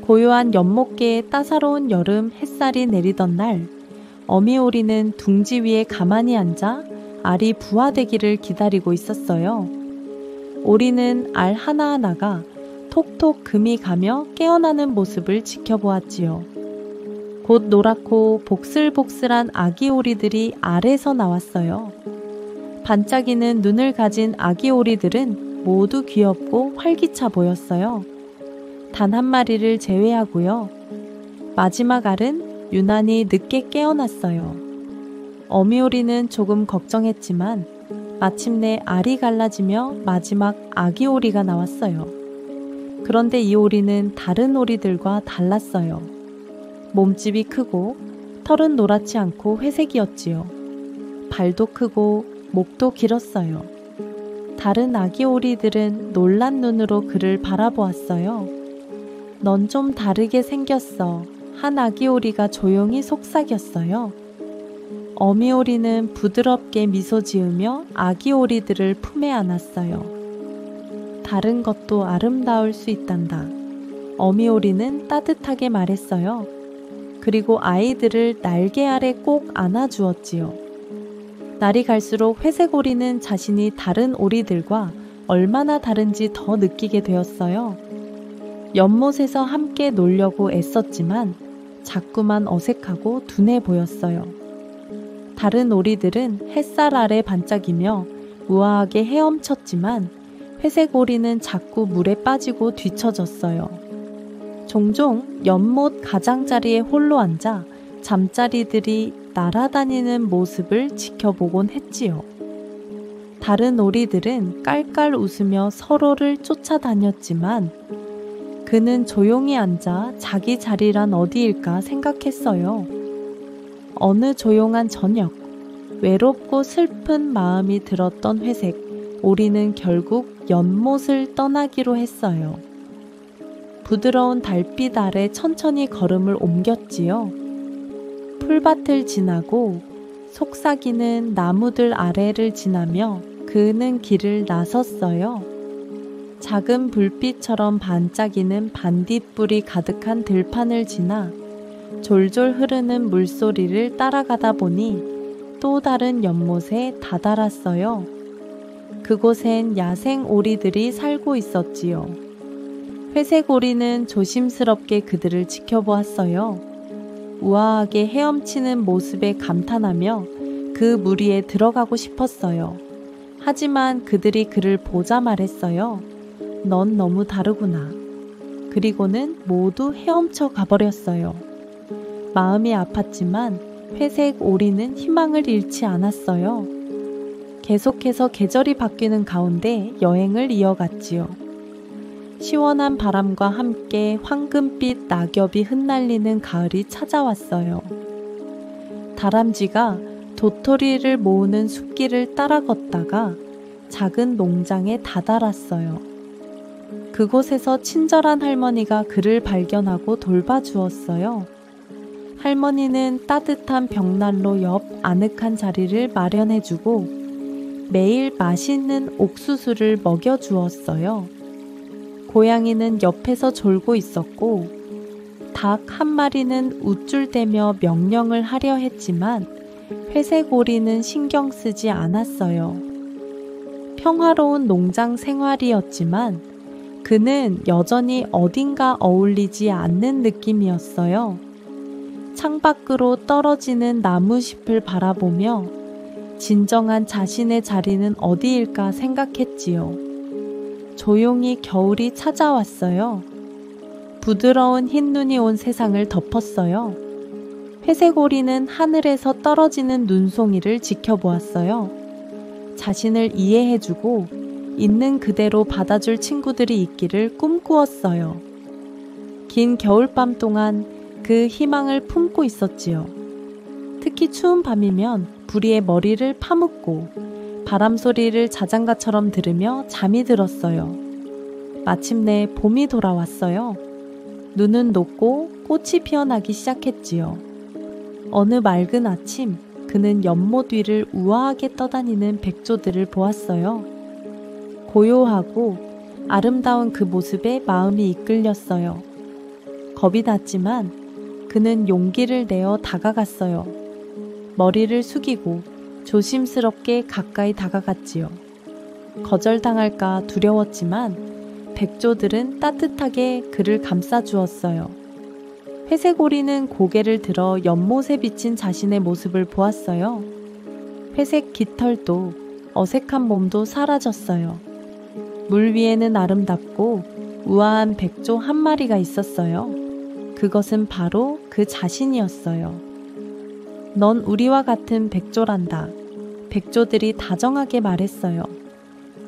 고요한 연못계에 따사로운 여름 햇살이 내리던 날, 어미오리는 둥지 위에 가만히 앉아 알이 부화되기를 기다리고 있었어요. 오리는 알 하나하나가 톡톡 금이 가며 깨어나는 모습을 지켜보았지요. 곧 노랗고 복슬복슬한 아기 오리들이 알에서 나왔어요. 반짝이는 눈을 가진 아기 오리들은 모두 귀엽고 활기차 보였어요. 단 한 마리를 제외하고요. 마지막 알은 유난히 늦게 깨어났어요. 어미오리는 조금 걱정했지만 마침내 알이 갈라지며 마지막 아기 오리가 나왔어요. 그런데 이 오리는 다른 오리들과 달랐어요. 몸집이 크고 털은 노랗지 않고 회색이었지요. 발도 크고 목도 길었어요. 다른 아기 오리들은 놀란 눈으로 그를 바라보았어요. 넌 좀 다르게 생겼어. 한 아기 오리가 조용히 속삭였어요. 어미 오리는 부드럽게 미소 지으며 아기 오리들을 품에 안았어요. 다른 것도 아름다울 수 있단다. 어미 오리는 따뜻하게 말했어요. 그리고 아이들을 날개 아래 꼭 안아주었지요. 날이 갈수록 회색 오리는 자신이 다른 오리들과 얼마나 다른지 더 느끼게 되었어요. 연못에서 함께 놀려고 애썼지만 자꾸만 어색하고 둔해 보였어요. 다른 오리들은 햇살 아래 반짝이며 우아하게 헤엄쳤지만 회색 오리는 자꾸 물에 빠지고 뒤처졌어요. 종종 연못 가장자리에 홀로 앉아 잠자리들이 날아다니는 모습을 지켜보곤 했지요. 다른 오리들은 깔깔 웃으며 서로를 쫓아다녔지만 그는 조용히 앉아 자기 자리란 어디일까 생각했어요. 어느 조용한 저녁, 외롭고 슬픈 마음이 들었던 회색 오리는 결국 연못을 떠나기로 했어요. 부드러운 달빛 아래 천천히 걸음을 옮겼지요. 풀밭을 지나고 속삭이는 나무들 아래를 지나며 그는 길을 나섰어요. 작은 불빛처럼 반짝이는 반딧불이 가득한 들판을 지나 졸졸 흐르는 물소리를 따라가다 보니 또 다른 연못에 다다랐어요. 그곳엔 야생 오리들이 살고 있었지요. 회색 오리는 조심스럽게 그들을 지켜보았어요. 우아하게 헤엄치는 모습에 감탄하며 그 무리에 들어가고 싶었어요. 하지만 그들이 그를 보자 말했어요. 넌 너무 다르구나. 그리고는 모두 헤엄쳐 가버렸어요. 마음이 아팠지만 회색 오리는 희망을 잃지 않았어요. 계속해서 계절이 바뀌는 가운데 여행을 이어갔지요. 시원한 바람과 함께 황금빛 낙엽이 흩날리는 가을이 찾아왔어요. 다람쥐가 도토리를 모으는 숲길을 따라 걷다가 작은 농장에 다다랐어요. 그곳에서 친절한 할머니가 그를 발견하고 돌봐주었어요. 할머니는 따뜻한 벽난로 옆 아늑한 자리를 마련해주고 매일 맛있는 옥수수를 먹여주었어요. 고양이는 옆에서 졸고 있었고 닭 한 마리는 우쭐대며 명령을 하려 했지만 회색 오리는 신경 쓰지 않았어요. 평화로운 농장 생활이었지만 그는 여전히 어딘가 어울리지 않는 느낌이었어요. 창밖으로 떨어지는 나무잎을 바라보며 진정한 자신의 자리는 어디일까 생각했지요. 조용히 겨울이 찾아왔어요. 부드러운 흰 눈이 온 세상을 덮었어요. 회색 오리는 하늘에서 떨어지는 눈송이를 지켜보았어요. 자신을 이해해주고 있는 그대로 받아줄 친구들이 있기를 꿈꾸었어요. 긴 겨울밤 동안 그 희망을 품고 있었지요. 특히 추운 밤이면 부리에 머리를 파묻고 바람 소리를 자장가처럼 들으며 잠이 들었어요. 마침내 봄이 돌아왔어요. 눈은 녹고 꽃이 피어나기 시작했지요. 어느 맑은 아침 그는 연못 위를 우아하게 떠다니는 백조들을 보았어요. 고요하고 아름다운 그 모습에 마음이 이끌렸어요. 겁이 났지만 그는 용기를 내어 다가갔어요. 머리를 숙이고 조심스럽게 가까이 다가갔지요. 거절당할까 두려웠지만 백조들은 따뜻하게 그를 감싸주었어요. 회색오리는 고개를 들어 연못에 비친 자신의 모습을 보았어요. 회색 깃털도 어색한 몸도 사라졌어요. 물 위에는 아름답고 우아한 백조 한 마리가 있었어요. 그것은 바로 그 자신이었어요. 넌 우리와 같은 백조란다. 백조들이 다정하게 말했어요.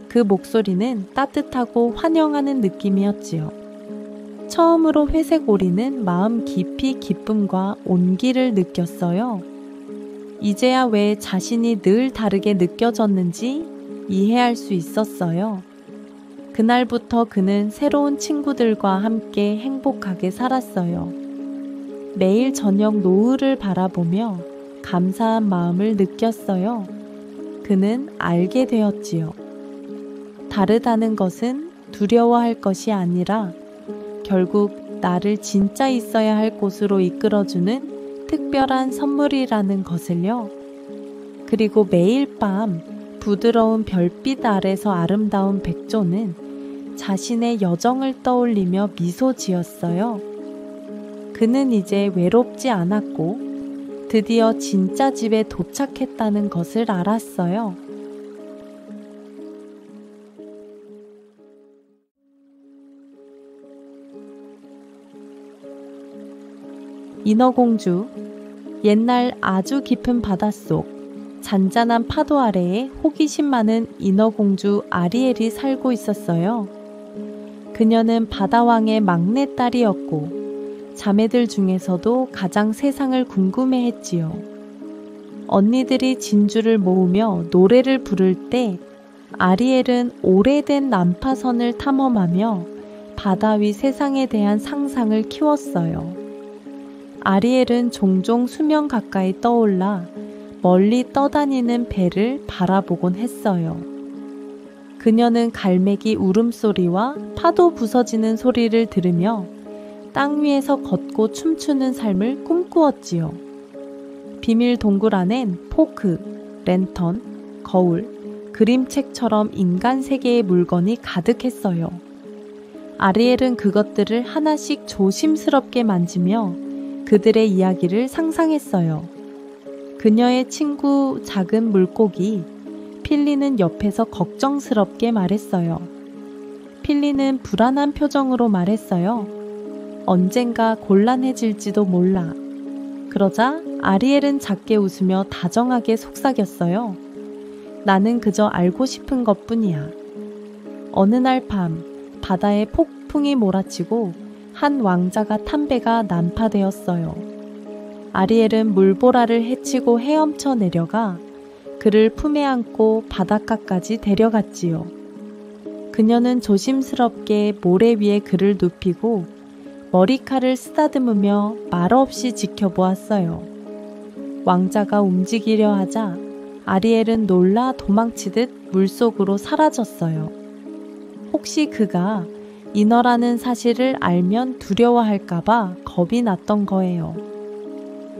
그 목소리는 따뜻하고 환영하는 느낌이었지요. 처음으로 회색 오리는 마음 깊이 기쁨과 온기를 느꼈어요. 이제야 왜 자신이 늘 다르게 느껴졌는지 이해할 수 있었어요. 그날부터 그는 새로운 친구들과 함께 행복하게 살았어요. 매일 저녁 노을을 바라보며 감사한 마음을 느꼈어요. 그는 알게 되었지요. 다르다는 것은 두려워할 것이 아니라 결국 나를 진짜 있어야 할 곳으로 이끌어주는 특별한 선물이라는 것을요. 그리고 매일 밤 부드러운 별빛 아래서 아름다운 백조는 자신의 여정을 떠올리며 미소 지었어요. 그는 이제 외롭지 않았고 드디어 진짜 집에 도착했다는 것을 알았어요. 인어공주. 옛날 아주 깊은 바닷속 잔잔한 파도 아래에 호기심 많은 인어공주 아리엘이 살고 있었어요. 그녀는 바다왕의 막내딸이었고 자매들 중에서도 가장 세상을 궁금해했지요. 언니들이 진주를 모으며 노래를 부를 때 아리엘은 오래된 난파선을 탐험하며 바다 위 세상에 대한 상상을 키웠어요. 아리엘은 종종 수면 가까이 떠올라 멀리 떠다니는 배를 바라보곤 했어요. 그녀는 갈매기 울음소리와 파도 부서지는 소리를 들으며 땅 위에서 걷고 춤추는 삶을 꿈꾸었지요. 비밀 동굴 안엔 포크, 랜턴, 거울, 그림책처럼 인간 세계의 물건이 가득했어요. 아리엘은 그것들을 하나씩 조심스럽게 만지며 그들의 이야기를 상상했어요. 그녀의 친구 작은 물고기 필리는 옆에서 걱정스럽게 말했어요. 필리는 불안한 표정으로 말했어요. 언젠가 곤란해질지도 몰라. 그러자 아리엘은 작게 웃으며 다정하게 속삭였어요. 나는 그저 알고 싶은 것뿐이야. 어느 날 밤 바다에 폭풍이 몰아치고 한 왕자가 탄 배가 난파되었어요. 아리엘은 물보라를 헤치고 헤엄쳐 내려가 그를 품에 안고 바닷가까지 데려갔지요. 그녀는 조심스럽게 모래 위에 그를 눕히고 머리칼을 쓰다듬으며 말없이 지켜보았어요. 왕자가 움직이려 하자 아리엘은 놀라 도망치듯 물속으로 사라졌어요. 혹시 그가 인어라는 사실을 알면 두려워할까봐 겁이 났던 거예요.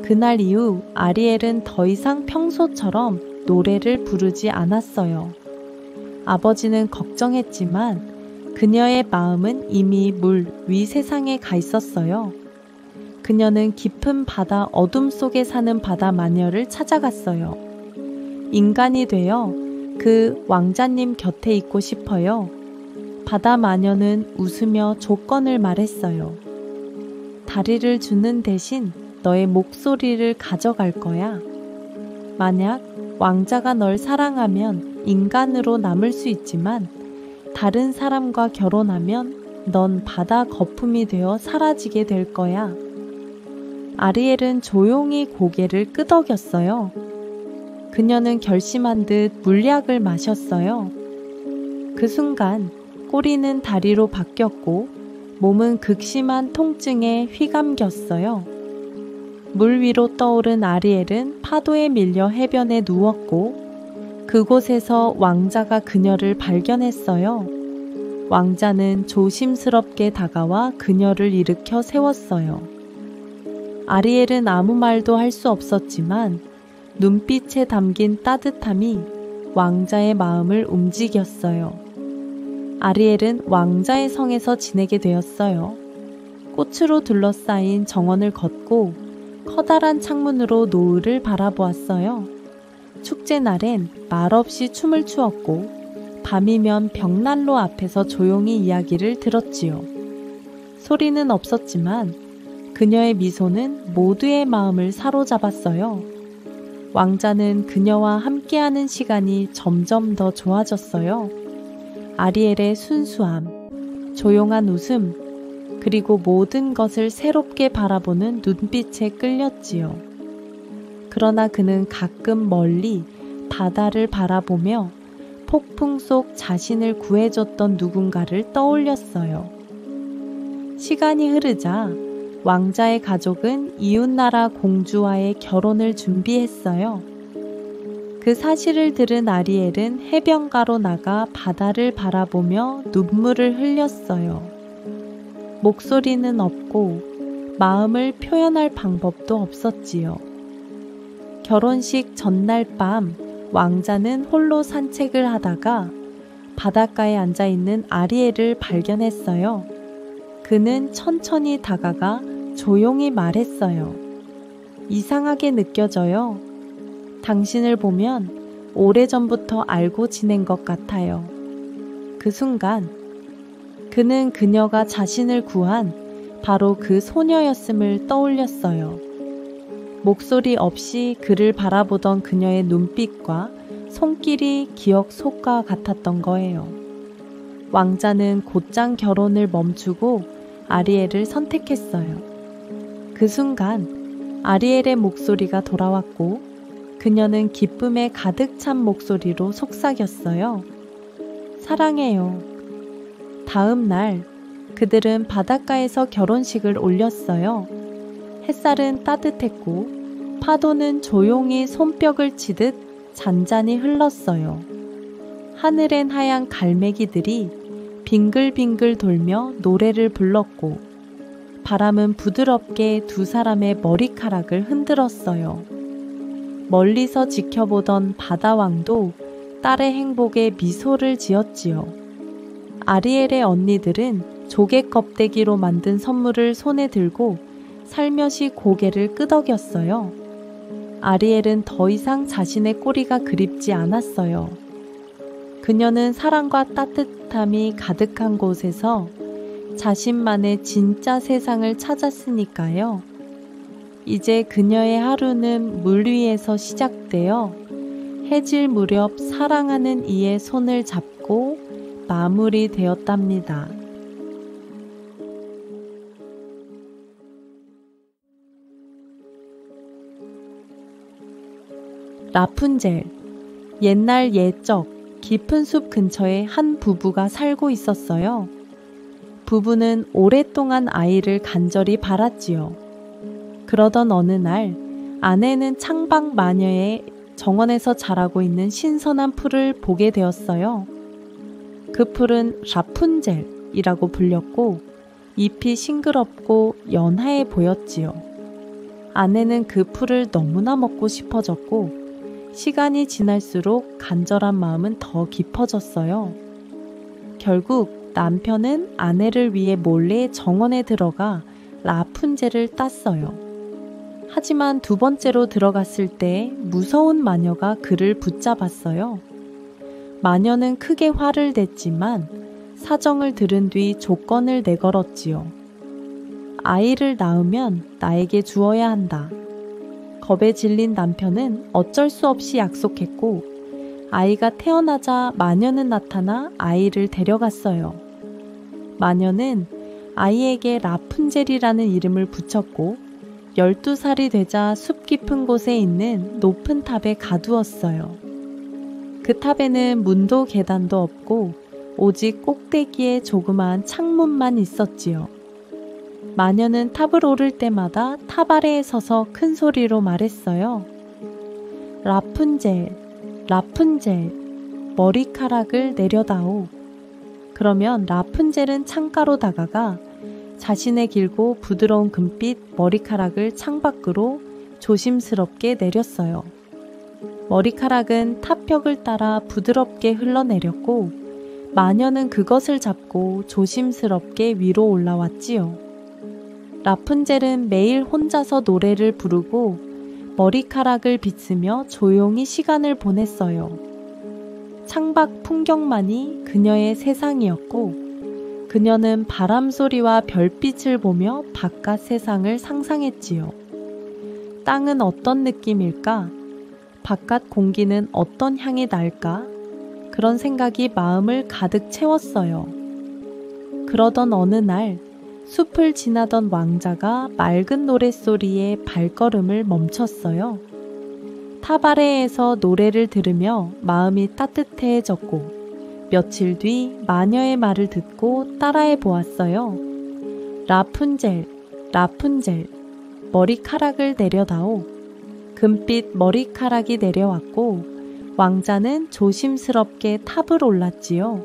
그날 이후 아리엘은 더 이상 평소처럼 노래를 부르지 않았어요. 아버지는 걱정했지만 그녀의 마음은 이미 물 위 세상에 가 있었어요. 그녀는 깊은 바다 어둠 속에 사는 바다 마녀를 찾아갔어요. 인간이 되어 그 왕자님 곁에 있고 싶어요. 바다 마녀는 웃으며 조건을 말했어요. 다리를 주는 대신 너의 목소리를 가져갈 거야. 만약 왕자가 널 사랑하면 인간으로 남을 수 있지만 다른 사람과 결혼하면 넌 바다 거품이 되어 사라지게 될 거야. 아리엘은 조용히 고개를 끄덕였어요. 그녀는 결심한 듯 물약을 마셨어요. 그 순간 꼬리는 다리로 바뀌었고 몸은 극심한 통증에 휘감겼어요. 물 위로 떠오른 아리엘은 파도에 밀려 해변에 누웠고 그곳에서 왕자가 그녀를 발견했어요. 왕자는 조심스럽게 다가와 그녀를 일으켜 세웠어요. 아리엘은 아무 말도 할 수 없었지만 눈빛에 담긴 따뜻함이 왕자의 마음을 움직였어요. 아리엘은 왕자의 성에서 지내게 되었어요. 꽃으로 둘러싸인 정원을 걷고 커다란 창문으로 노을을 바라보았어요. 축제날엔 말없이 춤을 추었고 밤이면 벽난로 앞에서 조용히 이야기를 들었지요. 소리는 없었지만 그녀의 미소는 모두의 마음을 사로잡았어요. 왕자는 그녀와 함께하는 시간이 점점 더 좋아졌어요. 아리엘의 순수함, 조용한 웃음, 그리고 모든 것을 새롭게 바라보는 눈빛에 끌렸지요. 그러나 그는 가끔 멀리 바다를 바라보며 폭풍 속 자신을 구해줬던 누군가를 떠올렸어요. 시간이 흐르자 왕자의 가족은 이웃나라 공주와의 결혼을 준비했어요. 그 사실을 들은 아리엘은 해변가로 나가 바다를 바라보며 눈물을 흘렸어요. 목소리는 없고 마음을 표현할 방법도 없었지요. 결혼식 전날 밤 왕자는 홀로 산책을 하다가 바닷가에 앉아있는 아리엘을 발견했어요. 그는 천천히 다가가 조용히 말했어요. 이상하게 느껴져요. 당신을 보면 오래전부터 알고 지낸 것 같아요. 그 순간 그는 그녀가 자신을 구한 바로 그 소녀였음을 떠올렸어요. 목소리 없이 그를 바라보던 그녀의 눈빛과 손길이 기억 속과 같았던 거예요. 왕자는 곧장 결혼을 멈추고 아리엘을 선택했어요. 그 순간 아리엘의 목소리가 돌아왔고 그녀는 기쁨에 가득 찬 목소리로 속삭였어요. 사랑해요. 다음 날 그들은 바닷가에서 결혼식을 올렸어요. 햇살은 따뜻했고 파도는 조용히 손뼉을 치듯 잔잔히 흘렀어요. 하늘엔 하얀 갈매기들이 빙글빙글 돌며 노래를 불렀고 바람은 부드럽게 두 사람의 머리카락을 흔들었어요. 멀리서 지켜보던 바다왕도 딸의 행복에 미소를 지었지요. 아리엘의 언니들은 조개 껍데기로 만든 선물을 손에 들고 살며시 고개를 끄덕였어요. 아리엘은 더 이상 자신의 꼬리가 그립지 않았어요. 그녀는 사랑과 따뜻함이 가득한 곳에서 자신만의 진짜 세상을 찾았으니까요. 이제 그녀의 하루는 물 위에서 시작되어 해질 무렵 사랑하는 이의 손을 잡고 마무리되었답니다. 라푼젤. 옛날 옛적 깊은 숲 근처에 한 부부가 살고 있었어요. 부부는 오랫동안 아이를 간절히 바랐지요. 그러던 어느 날 아내는 창밖 마녀의 정원에서 자라고 있는 신선한 풀을 보게 되었어요. 그 풀은 라푼젤이라고 불렸고 잎이 싱그럽고 연하해 보였지요. 아내는 그 풀을 너무나 먹고 싶어졌고 시간이 지날수록 간절한 마음은 더 깊어졌어요. 결국 남편은 아내를 위해 몰래 정원에 들어가 라푼젤을 땄어요. 하지만 두 번째로 들어갔을 때 무서운 마녀가 그를 붙잡았어요. 마녀는 크게 화를 냈지만 사정을 들은 뒤 조건을 내걸었지요. 아이를 낳으면 나에게 주어야 한다. 겁에 질린 남편은 어쩔 수 없이 약속했고 아이가 태어나자 마녀는 나타나 아이를 데려갔어요. 마녀는 아이에게 라푼젤이라는 이름을 붙였고 12살이 되자 숲 깊은 곳에 있는 높은 탑에 가두었어요. 그 탑에는 문도 계단도 없고 오직 꼭대기에 조그마한 창문만 있었지요. 마녀는 탑을 오를 때마다 탑 아래에 서서 큰 소리로 말했어요. 라푼젤, 라푼젤, 머리카락을 내려다오. 그러면 라푼젤은 창가로 다가가 자신의 길고 부드러운 금빛 머리카락을 창밖으로 조심스럽게 내렸어요. 머리카락은 탑벽을 따라 부드럽게 흘러내렸고 마녀는 그것을 잡고 조심스럽게 위로 올라왔지요. 라푼젤은 매일 혼자서 노래를 부르고 머리카락을 빗으며 조용히 시간을 보냈어요. 창밖 풍경만이 그녀의 세상이었고 그녀는 바람소리와 별빛을 보며 바깥 세상을 상상했지요. 땅은 어떤 느낌일까? 바깥 공기는 어떤 향이 날까? 그런 생각이 마음을 가득 채웠어요. 그러던 어느 날 숲을 지나던 왕자가 맑은 노랫소리에 발걸음을 멈췄어요. 탑 아래에서 노래를 들으며 마음이 따뜻해졌고 며칠 뒤 마녀의 말을 듣고 따라해 보았어요. 라푼젤, 라푼젤, 머리카락을 내려다오. 금빛 머리카락이 내려왔고 왕자는 조심스럽게 탑을 올랐지요.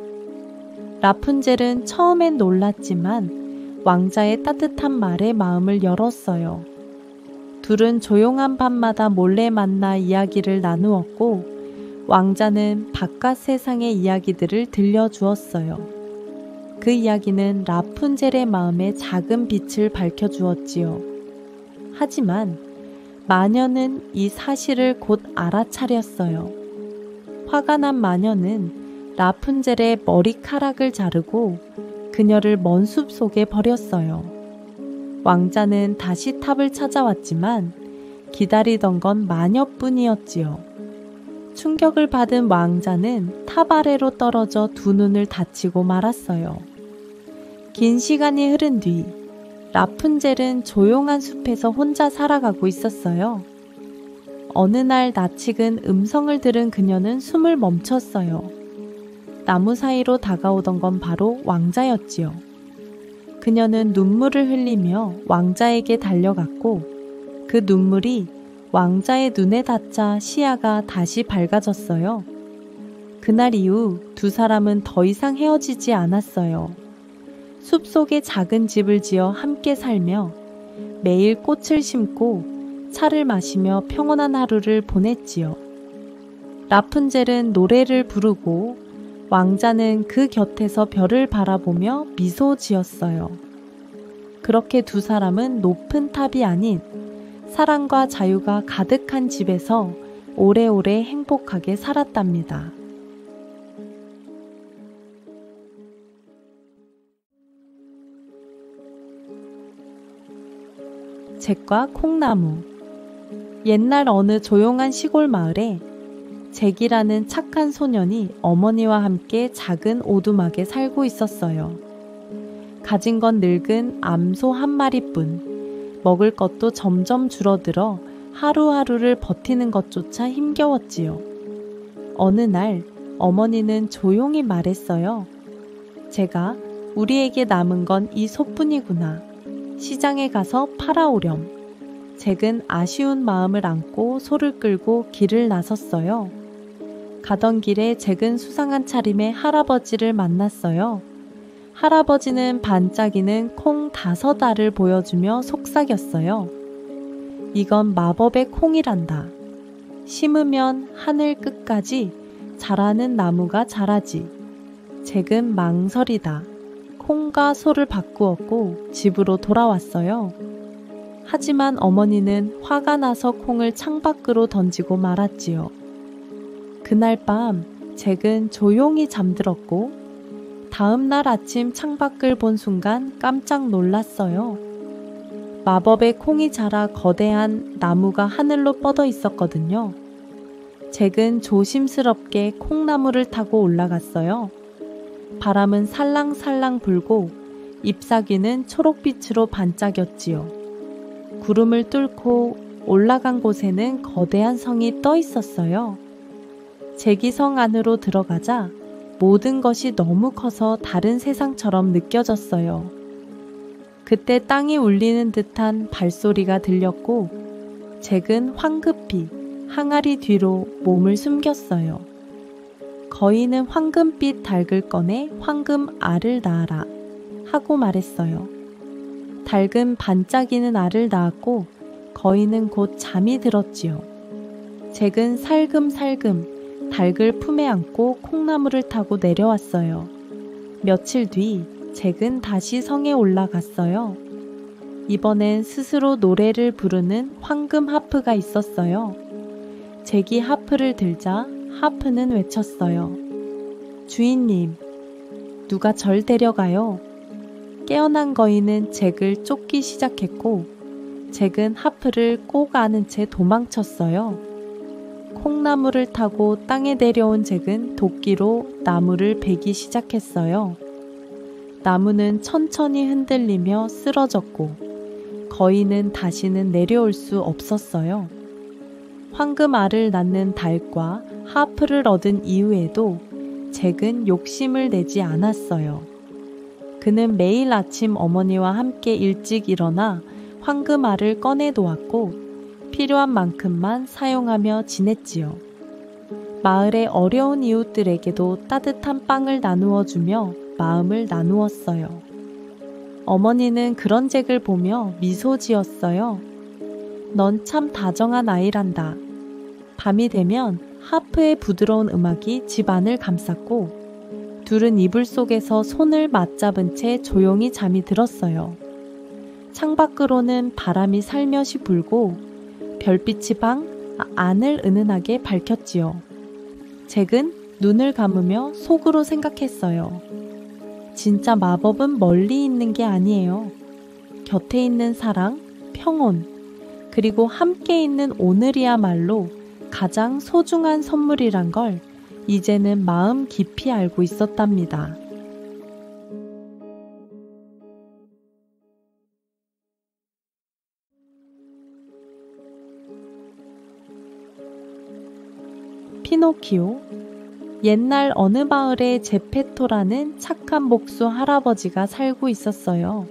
라푼젤은 처음엔 놀랐지만 왕자의 따뜻한 말에 마음을 열었어요. 둘은 조용한 밤마다 몰래 만나 이야기를 나누었고 왕자는 바깥 세상의 이야기들을 들려주었어요. 그 이야기는 라푼젤의 마음에 작은 빛을 밝혀주었지요. 하지만 마녀는 이 사실을 곧 알아차렸어요. 화가 난 마녀는 라푼젤의 머리카락을 자르고 그녀를 먼 숲 속에 버렸어요. 왕자는 다시 탑을 찾아왔지만 기다리던 건 마녀뿐이었지요. 충격을 받은 왕자는 탑 아래로 떨어져 두 눈을 다치고 말았어요. 긴 시간이 흐른 뒤 라푼젤은 조용한 숲에서 혼자 살아가고 있었어요. 어느 날 낯익은 음성을 들은 그녀는 숨을 멈췄어요. 나무 사이로 다가오던 건 바로 왕자였지요. 그녀는 눈물을 흘리며 왕자에게 달려갔고 그 눈물이 왕자의 눈에 닿자 시야가 다시 밝아졌어요. 그날 이후 두 사람은 더 이상 헤어지지 않았어요. 숲속에 작은 집을 지어 함께 살며 매일 꽃을 심고 차를 마시며 평온한 하루를 보냈지요. 라푼젤은 노래를 부르고 왕자는 그 곁에서 별을 바라보며 미소 지었어요. 그렇게 두 사람은 높은 탑이 아닌 사랑과 자유가 가득한 집에서 오래오래 행복하게 살았답니다. 잭과 콩나무. 옛날 어느 조용한 시골 마을에 잭이라는 착한 소년이 어머니와 함께 작은 오두막에 살고 있었어요. 가진 건 늙은 암소 한 마리뿐. 먹을 것도 점점 줄어들어 하루하루를 버티는 것조차 힘겨웠지요. 어느 날 어머니는 조용히 말했어요. 제가 우리에게 남은 건 이 소뿐이구나. 시장에 가서 팔아오렴. 잭은 아쉬운 마음을 안고 소를 끌고 길을 나섰어요. 가던 길에 잭은 수상한 차림의 할아버지를 만났어요. 할아버지는 반짝이는 콩 5알을 보여주며 속삭였어요. 이건 마법의 콩이란다. 심으면 하늘 끝까지 자라는 나무가 자라지. 잭은 망설이다. 콩과 소를 바꾸었고 집으로 돌아왔어요. 하지만 어머니는 화가 나서 콩을 창밖으로 던지고 말았지요. 그날 밤 잭은 조용히 잠들었고 다음 날 아침 창밖을 본 순간 깜짝 놀랐어요. 마법의 콩이 자라 거대한 나무가 하늘로 뻗어 있었거든요. 잭은 조심스럽게 콩나무를 타고 올라갔어요. 바람은 살랑살랑 불고 잎사귀는 초록빛으로 반짝였지요. 구름을 뚫고 올라간 곳에는 거대한 성이 떠 있었어요. 잭이 성 안으로 들어가자 모든 것이 너무 커서 다른 세상처럼 느껴졌어요. 그때 땅이 울리는 듯한 발소리가 들렸고 잭은 황급히 항아리 뒤로 몸을 숨겼어요. 거인은 황금빛 닭을 꺼내 황금 알을 낳아라 하고 말했어요. 닭은 반짝이는 알을 낳았고 거인은 곧 잠이 들었지요. 잭은 살금살금 닭을 품에 안고 콩나무를 타고 내려왔어요. 며칠 뒤 잭은 다시 성에 올라갔어요. 이번엔 스스로 노래를 부르는 황금 하프가 있었어요. 잭이 하프를 들자 하프는 외쳤어요. 주인님, 누가 절 데려가요? 깨어난 거인은 잭을 쫓기 시작했고 잭은 하프를 꼭 안은 채 도망쳤어요. 콩나무를 타고 땅에 내려온 잭은 도끼로 나무를 베기 시작했어요. 나무는 천천히 흔들리며 쓰러졌고 거인은 다시는 내려올 수 없었어요. 황금 알을 낳는 닭과 하프를 얻은 이후에도 잭은 욕심을 내지 않았어요. 그는 매일 아침 어머니와 함께 일찍 일어나 황금 알을 꺼내 놓았고 필요한 만큼만 사용하며 지냈지요. 마을의 어려운 이웃들에게도 따뜻한 빵을 나누어 주며 마음을 나누었어요. 어머니는 그런 잭을 보며 미소 지었어요. 넌 참 다정한 아이란다. 밤이 되면 하프의 부드러운 음악이 집 안을 감쌌고 둘은 이불 속에서 손을 맞잡은 채 조용히 잠이 들었어요. 창밖으로는 바람이 살며시 불고 별빛이 방 안을 은은하게 밝혔지요. 잭은 눈을 감으며 속으로 생각했어요. 진짜 마법은 멀리 있는 게 아니에요. 곁에 있는 사랑, 평온, 그리고 함께 있는 오늘이야말로 가장 소중한 선물이란 걸 이제는 마음 깊이 알고 있었답니다. 피노키오. 옛날 어느 마을에 제페토라는 착한 목수 할아버지가 살고 있었어요.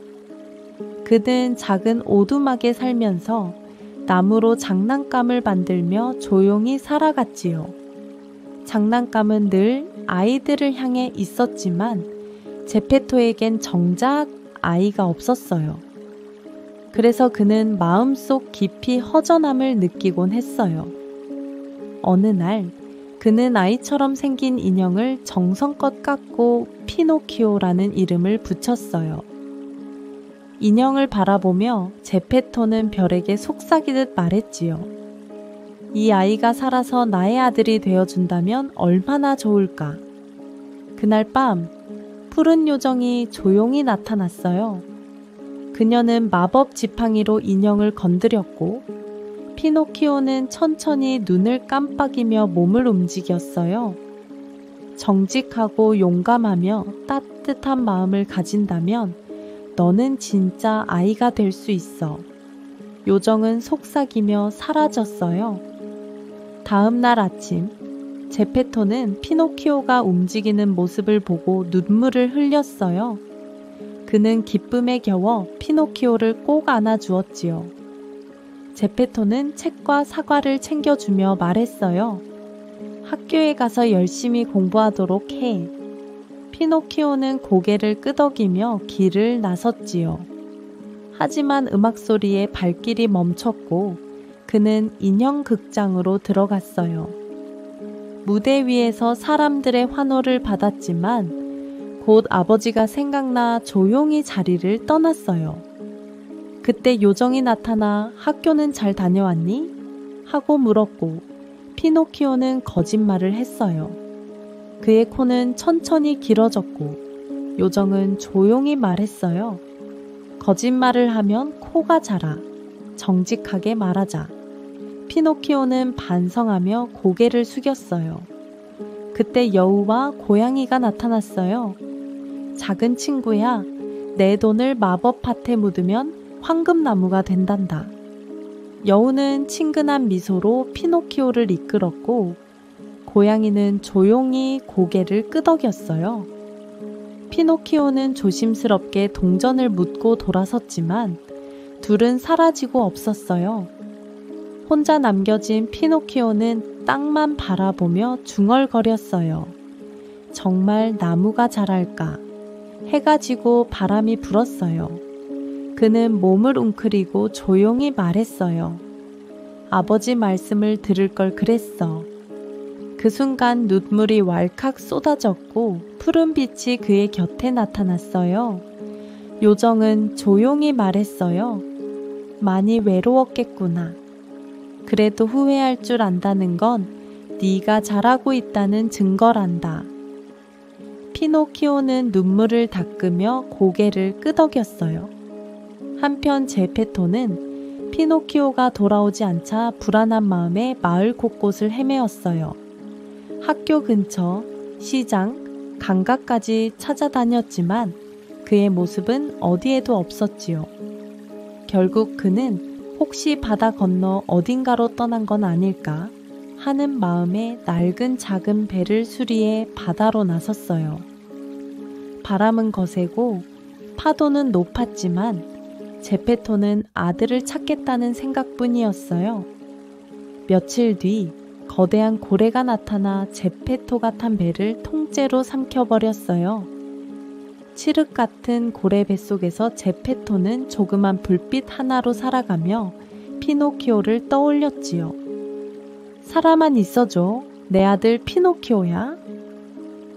그는 작은 오두막에 살면서 나무로 장난감을 만들며 조용히 살아갔지요. 장난감은 늘 아이들을 향해 있었지만 제페토에겐 정작 아이가 없었어요. 그래서 그는 마음속 깊이 허전함을 느끼곤 했어요. 어느 날 그는 아이처럼 생긴 인형을 정성껏 깎고 피노키오라는 이름을 붙였어요. 인형을 바라보며 제페토는 별에게 속삭이듯 말했지요. 이 아이가 살아서 나의 아들이 되어준다면 얼마나 좋을까. 그날 밤 푸른 요정이 조용히 나타났어요. 그녀는 마법 지팡이로 인형을 건드렸고 피노키오는 천천히 눈을 깜빡이며 몸을 움직였어요. 정직하고 용감하며 따뜻한 마음을 가진다면 너는 진짜 아이가 될 수 있어. 요정은 속삭이며 사라졌어요. 다음 날 아침, 제페토는 피노키오가 움직이는 모습을 보고 눈물을 흘렸어요. 그는 기쁨에 겨워 피노키오를 꼭 안아주었지요. 제페토는 책과 사과를 챙겨주며 말했어요. 학교에 가서 열심히 공부하도록 해. 피노키오는 고개를 끄덕이며 길을 나섰지요. 하지만 음악 소리에 발길이 멈췄고 그는 인형 극장으로 들어갔어요. 무대 위에서 사람들의 환호를 받았지만 곧 아버지가 생각나 조용히 자리를 떠났어요. 그때 요정이 나타나 학교는 잘 다녀왔니? 하고 물었고 피노키오는 거짓말을 했어요. 그의 코는 천천히 길어졌고 요정은 조용히 말했어요. 거짓말을 하면 코가 자라. 정직하게 말하자. 피노키오는 반성하며 고개를 숙였어요. 그때 여우와 고양이가 나타났어요. 작은 친구야, 내 돈을 마법밭에 묻으면 황금나무가 된단다. 여우는 친근한 미소로 피노키오를 이끌었고 고양이는 조용히 고개를 끄덕였어요. 피노키오는 조심스럽게 동전을 묻고 돌아섰지만 둘은 사라지고 없었어요. 혼자 남겨진 피노키오는 땅만 바라보며 중얼거렸어요. 정말 나무가 자랄까? 해가 지고 바람이 불었어요. 그는 몸을 웅크리고 조용히 말했어요. 아버지 말씀을 들을 걸 그랬어. 그 순간 눈물이 왈칵 쏟아졌고 푸른 빛이 그의 곁에 나타났어요. 요정은 조용히 말했어요. 많이 외로웠겠구나. 그래도 후회할 줄 안다는 건 네가 잘하고 있다는 증거란다. 피노키오는 눈물을 닦으며 고개를 끄덕였어요. 한편 제페토는 피노키오가 돌아오지 않자 불안한 마음에 마을 곳곳을 헤매었어요. 학교 근처, 시장, 강가까지 찾아다녔지만 그의 모습은 어디에도 없었지요. 결국 그는 혹시 바다 건너 어딘가로 떠난 건 아닐까 하는 마음에 낡은 작은 배를 수리해 바다로 나섰어요. 바람은 거세고 파도는 높았지만 제페토는 아들을 찾겠다는 생각뿐이었어요. 며칠 뒤 거대한 고래가 나타나 제페토가 탄 배를 통째로 삼켜버렸어요. 칠흑 같은 고래 뱃속에서 제페토는 조그만 불빛 하나로 살아가며 피노키오를 떠올렸지요. 살아만 있어줘. 내 아들 피노키오야.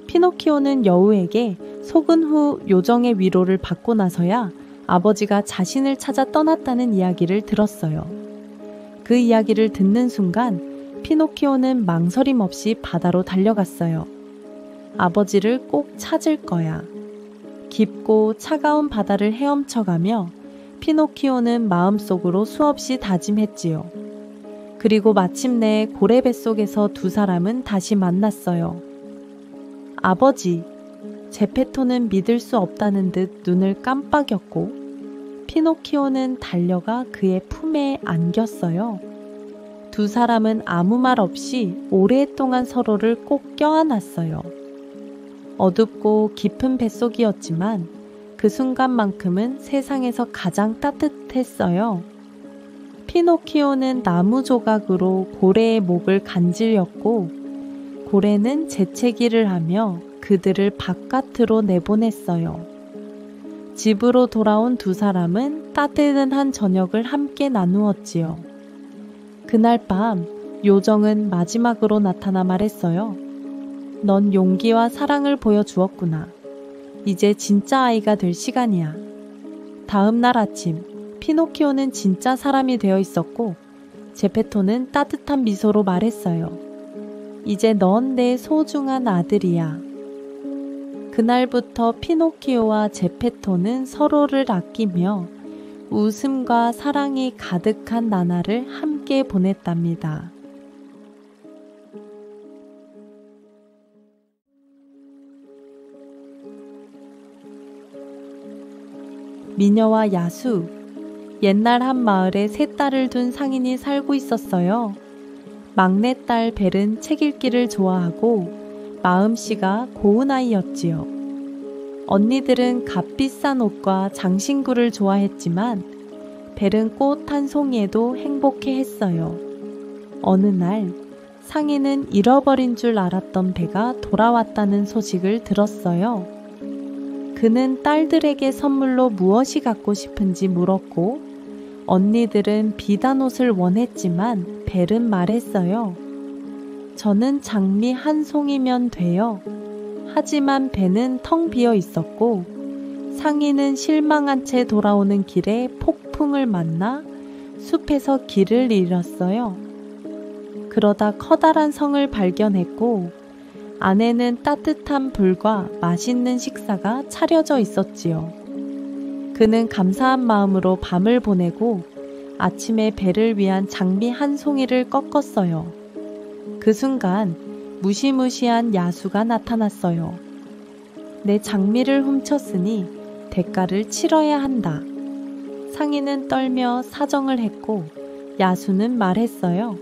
피노키오는 여우에게 속은 후 요정의 위로를 받고 나서야 아버지가 자신을 찾아 떠났다는 이야기를 들었어요. 그 이야기를 듣는 순간 피노키오는 망설임 없이 바다로 달려갔어요. 아버지를 꼭 찾을 거야. 깊고 차가운 바다를 헤엄쳐가며 피노키오는 마음속으로 수없이 다짐했지요. 그리고 마침내 고래 뱃속에서 두 사람은 다시 만났어요. 아버지, 제페토는 믿을 수 없다는 듯 눈을 깜빡였고 피노키오는 달려가 그의 품에 안겼어요. 두 사람은 아무 말 없이 오랫동안 서로를 꼭 껴안았어요. 어둡고 깊은 뱃속이었지만 그 순간만큼은 세상에서 가장 따뜻했어요. 피노키오는 나무 조각으로 고래의 목을 간질렸고 고래는 재채기를 하며 그들을 바깥으로 내보냈어요. 집으로 돌아온 두 사람은 따뜻한 저녁을 함께 나누었지요. 그날 밤 요정은 마지막으로 나타나 말했어요. 넌 용기와 사랑을 보여주었구나. 이제 진짜 아이가 될 시간이야. 다음 날 아침 피노키오는 진짜 사람이 되어 있었고 제페토는 따뜻한 미소로 말했어요. 이제 넌 내 소중한 아들이야. 그날부터 피노키오와 제페토는 서로를 아끼며 웃음과 사랑이 가득한 나날을 함께 보냈답니다. 미녀와 야수. 옛날 한 마을에 세 딸을 둔 상인이 살고 있었어요. 막내딸 벨은 책 읽기를 좋아하고 마음씨가 고운 아이였지요. 언니들은 값비싼 옷과 장신구를 좋아했지만 벨은 꽃 한 송이에도 행복해했어요. 어느 날 상인은 잃어버린 줄 알았던 배가 돌아왔다는 소식을 들었어요. 그는 딸들에게 선물로 무엇이 갖고 싶은지 물었고 언니들은 비단 옷을 원했지만 벨은 말했어요. 저는 장미 한 송이면 돼요. 하지만 배는 텅 비어 있었고 상인은 실망한 채 돌아오는 길에 폭풍을 만나 숲에서 길을 잃었어요. 그러다 커다란 성을 발견했고 안에는 따뜻한 불과 맛있는 식사가 차려져 있었지요. 그는 감사한 마음으로 밤을 보내고 아침에 배를 위한 장미 한 송이를 꺾었어요. 그 순간 무시무시한 야수가 나타났어요. 내 장미를 훔쳤으니 대가를 치러야 한다. 상인은 떨며 사정을 했고 야수는 말했어요.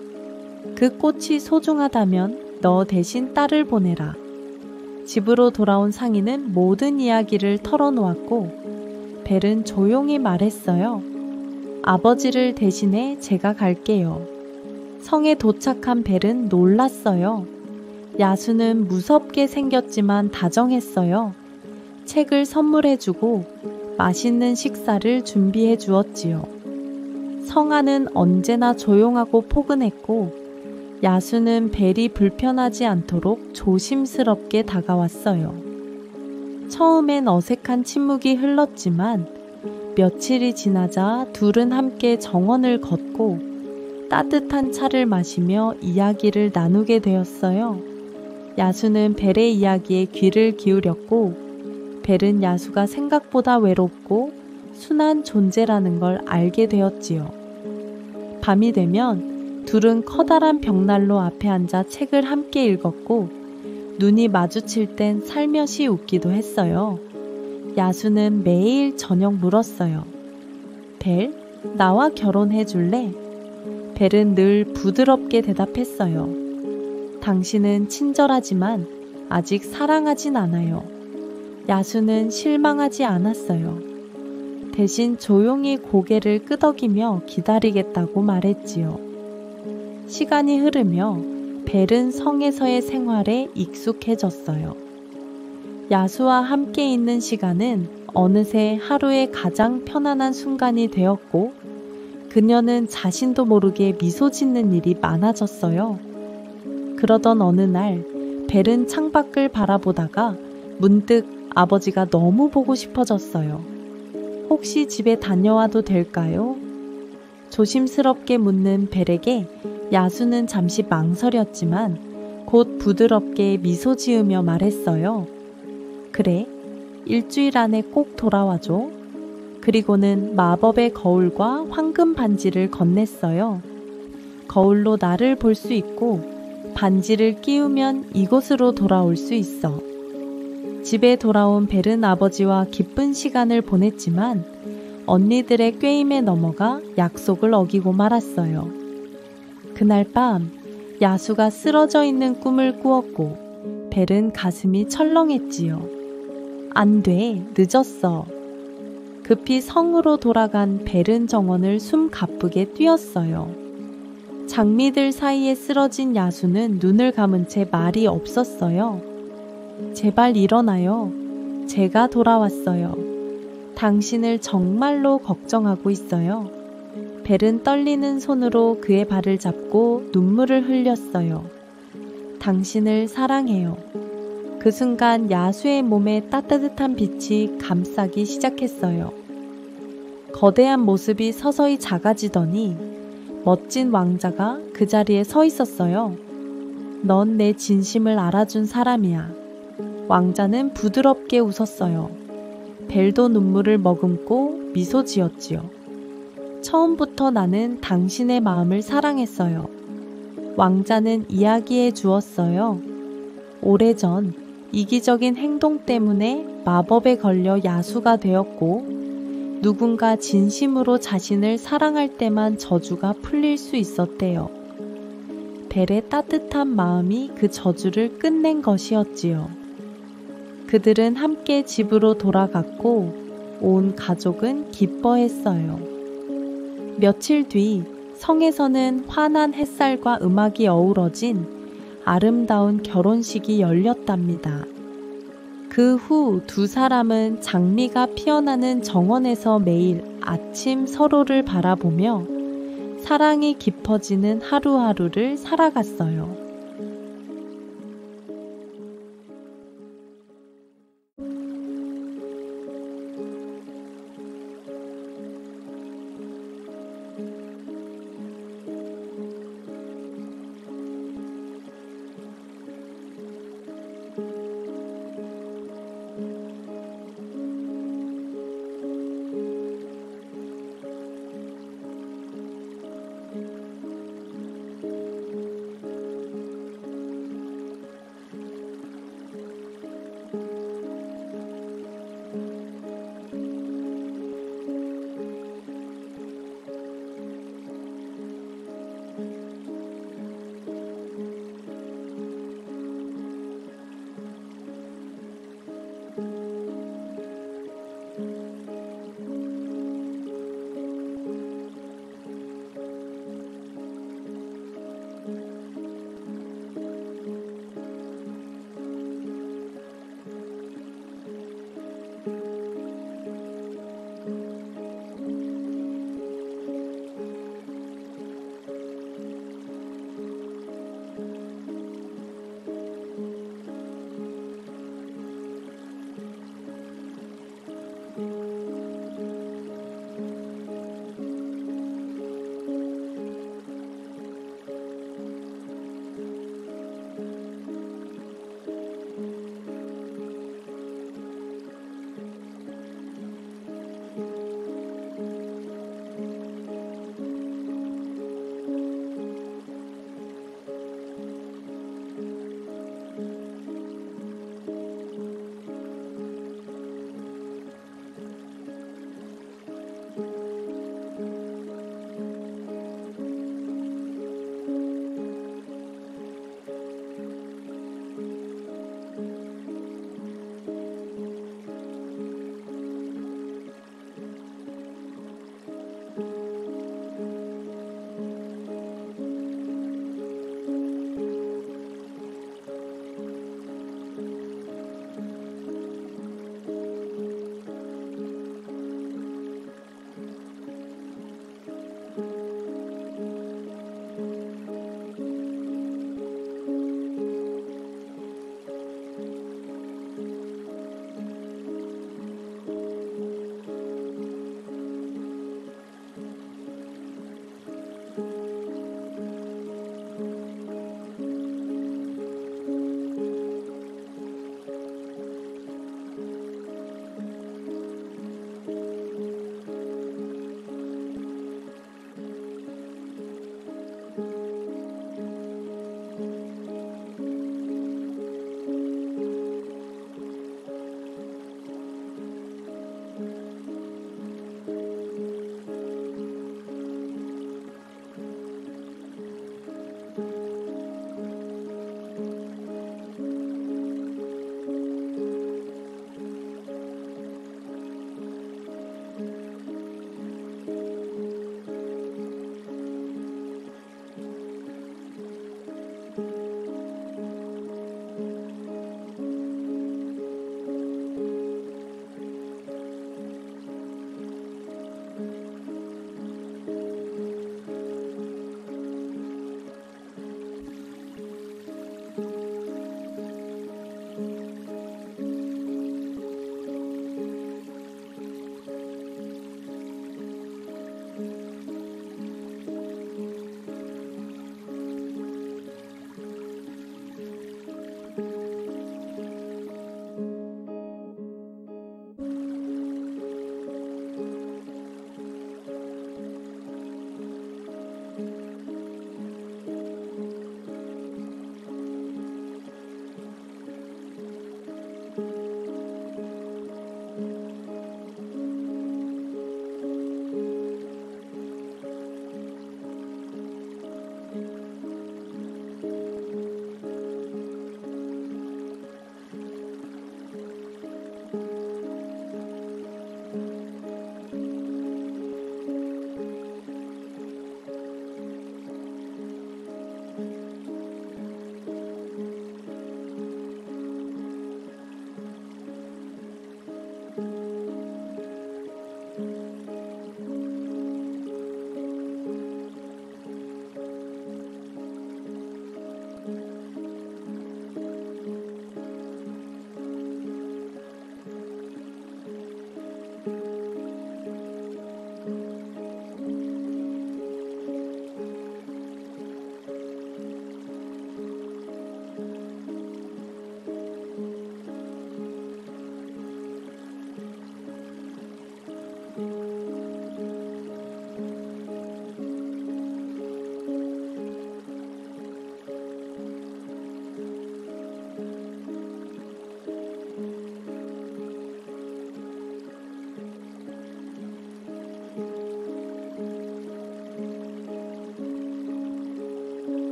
그 꽃이 소중하다면 너 대신 딸을 보내라. 집으로 돌아온 상인은 모든 이야기를 털어놓았고 벨은 조용히 말했어요. 아버지를 대신해 제가 갈게요. 성에 도착한 벨은 놀랐어요. 야수는 무섭게 생겼지만 다정했어요. 책을 선물해주고 맛있는 식사를 준비해 주었지요. 성아는 언제나 조용하고 포근했고 야수는 벨이 불편하지 않도록 조심스럽게 다가왔어요. 처음엔 어색한 침묵이 흘렀지만 며칠이 지나자 둘은 함께 정원을 걷고 따뜻한 차를 마시며 이야기를 나누게 되었어요. 야수는 벨의 이야기에 귀를 기울였고 벨은 야수가 생각보다 외롭고 순한 존재라는 걸 알게 되었지요. 밤이 되면 둘은 커다란 벽난로 앞에 앉아 책을 함께 읽었고 눈이 마주칠 땐 살며시 웃기도 했어요. 야수는 매일 저녁 물었어요. 벨, 나와 결혼해 줄래? 벨은 늘 부드럽게 대답했어요. 당신은 친절하지만 아직 사랑하진 않아요. 야수는 실망하지 않았어요. 대신 조용히 고개를 끄덕이며 기다리겠다고 말했지요. 시간이 흐르며 벨은 성에서의 생활에 익숙해졌어요. 야수와 함께 있는 시간은 어느새 하루의 가장 편안한 순간이 되었고 그녀는 자신도 모르게 미소 짓는 일이 많아졌어요. 그러던 어느 날 벨은 창밖을 바라보다가 문득 아버지가 너무 보고 싶어졌어요. 혹시 집에 다녀와도 될까요? 조심스럽게 묻는 벨에게 야수는 잠시 망설였지만 곧 부드럽게 미소 지으며 말했어요. 그래, 일주일 안에 꼭 돌아와줘. 그리고는 마법의 거울과 황금 반지를 건넸어요. 거울로 나를 볼 수 있고 반지를 끼우면 이곳으로 돌아올 수 있어. 집에 돌아온 벨은 아버지와 기쁜 시간을 보냈지만 언니들의 꾀임에 넘어가 약속을 어기고 말았어요. 그날 밤 야수가 쓰러져 있는 꿈을 꾸었고 벨은 가슴이 철렁했지요. 안 돼, 늦었어. 급히 성으로 돌아간 벨은 정원을 숨 가쁘게 뛰었어요. 장미들 사이에 쓰러진 야수는 눈을 감은 채 말이 없었어요. 제발 일어나요. 제가 돌아왔어요. 당신을 정말로 걱정하고 있어요. 벨은 떨리는 손으로 그의 발을 잡고 눈물을 흘렸어요. 당신을 사랑해요. 그 순간 야수의 몸에 따뜻한 빛이 감싸기 시작했어요. 거대한 모습이 서서히 작아지더니 멋진 왕자가 그 자리에 서 있었어요. 넌 내 진심을 알아준 사람이야. 왕자는 부드럽게 웃었어요. 벨도 눈물을 머금고 미소 지었지요. 처음부터 나는 당신의 마음을 사랑했어요. 왕자는 이야기해 주었어요. 오래전 이기적인 행동 때문에 마법에 걸려 야수가 되었고 누군가 진심으로 자신을 사랑할 때만 저주가 풀릴 수 있었대요. 벨의 따뜻한 마음이 그 저주를 끝낸 것이었지요. 그들은 함께 집으로 돌아갔고 온 가족은 기뻐했어요. 며칠 뒤 성에서는 환한 햇살과 음악이 어우러진 아름다운 결혼식이 열렸답니다. 그 후 두 사람은 장미가 피어나는 정원에서 매일 아침 서로를 바라보며 사랑이 깊어지는 하루하루를 살아갔어요.